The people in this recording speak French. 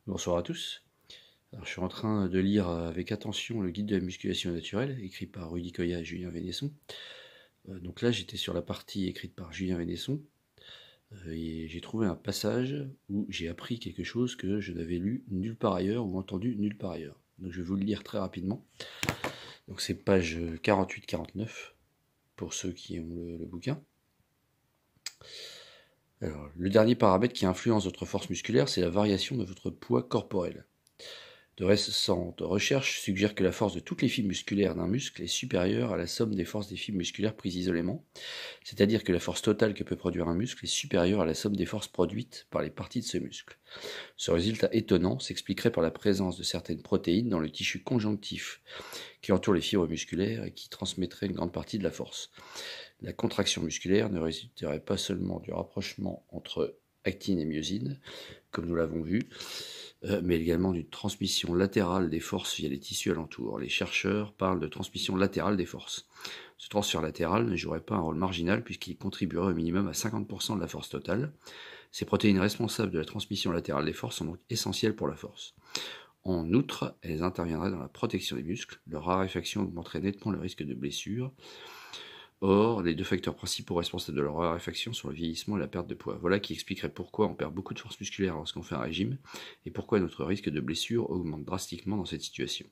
Bonsoir à tous. Alors, je suis en train de lire avec attention le guide de la musculation naturelle, écrit par Rudy Koya et Julien Vénesson. Donc là, j'étais sur la partie écrite par Julien Vénesson, et j'ai trouvé un passage où j'ai appris quelque chose que je n'avais lu nulle part ailleurs ou entendu nulle part ailleurs. Donc je vais vous le lire très rapidement. Donc c'est page 48-49 pour ceux qui ont le bouquin. Alors, le dernier paramètre qui influence votre force musculaire, c'est la variation de votre poids corporel. De récentes recherches suggèrent que la force de toutes les fibres musculaires d'un muscle est supérieure à la somme des forces des fibres musculaires prises isolément, c'est-à-dire que la force totale que peut produire un muscle est supérieure à la somme des forces produites par les parties de ce muscle. Ce résultat étonnant s'expliquerait par la présence de certaines protéines dans le tissu conjonctif qui entoure les fibres musculaires et qui transmettraient une grande partie de la force. La contraction musculaire ne résulterait pas seulement du rapprochement entre actine et myosine, comme nous l'avons vu, mais également d'une transmission latérale des forces via les tissus alentours. Les chercheurs parlent de transmission latérale des forces. Ce transfert latéral ne jouerait pas un rôle marginal puisqu'il contribuerait au minimum à 50% de la force totale. Ces protéines responsables de la transmission latérale des forces sont donc essentielles pour la force. En outre, elles interviendraient dans la protection des muscles. Leur raréfaction augmenterait nettement le risque de blessure. Or, les deux facteurs principaux responsables de leur raréfaction sont le vieillissement et la perte de poids. Voilà qui expliquerait pourquoi on perd beaucoup de force musculaire lorsqu'on fait un régime et pourquoi notre risque de blessure augmente drastiquement dans cette situation.